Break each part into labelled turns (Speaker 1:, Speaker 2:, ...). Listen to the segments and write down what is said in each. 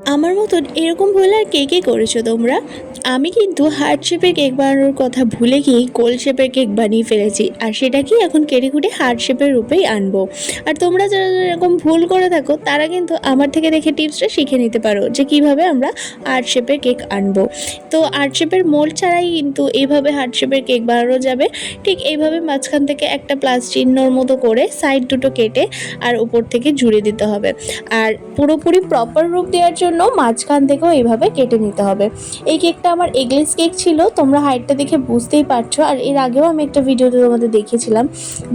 Speaker 1: আমার মতন এরকম ভুল আর কে কে করেছো তোমরা? আমি কিন্তু হার্ট শেপের কেক বানানোর কথা ভুলে গিয়ে গোল শেপের কেক বানিয়ে ফেলেছি, আর সেটাকেই এখন কেটে কুটে হার্ট শেপের রূপেই আনবো। আর তোমরা যারা যারা এরকম ভুল করে থাকো তারা কিন্তু আমার থেকে দেখে টিপসটা শিখে নিতে পারো যে কিভাবে আমরা হার্ট শেপের কেক আনবো। তো হার্ট শেপের মোল্ড ছাড়াই কিন্তু এইভাবে হার্ট শেপের কেক বানানো যাবে। ঠিক এইভাবে মাঝখান থেকে একটা প্লাস চিহ্নর মতো করে সাইড দুটো কেটে আর উপর থেকে জুড়ে দিতে হবে। আর পুরোপুরি প্রপার রূপ দেওয়ার জন্য মাঝখান থেকেও এইভাবে কেটে নিতে হবে। এই কেকটা আমার এগলেস কেক ছিল, তোমরা হাইটটা দেখে বুঝতেই পারছো। আর এর আগেও আমি একটা ভিডিওতে তোমাদের দেখিয়েছিলাম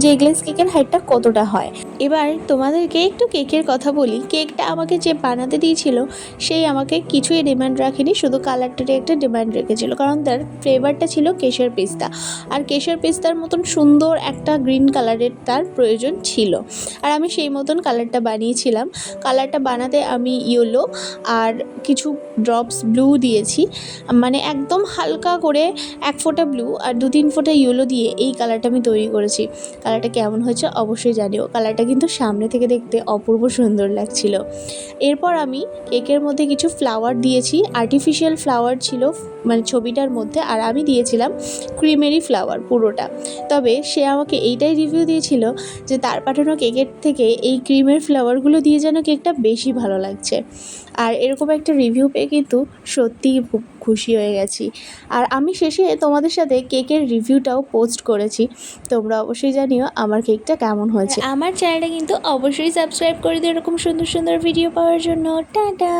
Speaker 1: যে এগলেস কেকের হাইটটা কতটা হয়। এবার তোমাদেরকে একটু কেকের কথা বলি। কেকটা আমাকে যে বানাতে দিয়েছিল সেই আমাকে কিছুই ডিমান্ড রাখেনি, শুধু কালারটারই একটা ডিমান্ড রেখেছিল, কারণ তার ফ্লেভারটা ছিল কেশর পিস্তা। আর কেশর পিস্তার মতন সুন্দর একটা গ্রিন কালারের তার প্রয়োজন ছিল, আর আমি সেই মতন কালারটা বানিয়েছিলাম। কালারটা বানাতে আমি ইয়েলো আর কিছু ড্রপস ব্লু দিয়েছি, মানে একদম হালকা করে 1 ফোঁটা ব্লু আর 2-3 ফোঁটা ইয়েলো দিয়ে এই কালারটা আমি তৈরি করেছি। কালারটা কেমন হয়েছে অবশ্যই জানিও। কালারটা কিন্তু সামনে থেকে দেখতে অপূর্ব সুন্দর লাগছিল। এরপর আমি কেকের মধ্যে কিছু ফ্লাওয়ার দিয়েছি, আর্টিফিশিয়াল ফ্লাওয়ার ছিল মানে ছবিটার মধ্যে, আর আমি দিয়েছিলাম ক্রিমেরি ফ্লাওয়ার পুরোটা। তবে সে আমাকে এইটাই রিভিউ দিয়েছিল যে তার পাঠানো কেকের থেকে এই ক্রিমের ফ্লেভারগুলো দিয়ে যেন কেকটা বেশি ভালো লাগছে। আর এরকম একটা রিভিউ পেয়ে কিন্তু সত্যিই খুব খুশি হয়ে গেছি। আর আমি শেষে তোমাদের সাথে কেকের রিভিউটাও পোস্ট করেছি, তোমরা অবশ্যই জানিও আমার কেকটা কেমন হয়েছে। আমার চ্যানেলটা কিন্তু অবশ্যই সাবস্ক্রাইব করে দিও এরকম সুন্দর সুন্দর ভিডিও পাওয়ার জন্য। টাটা।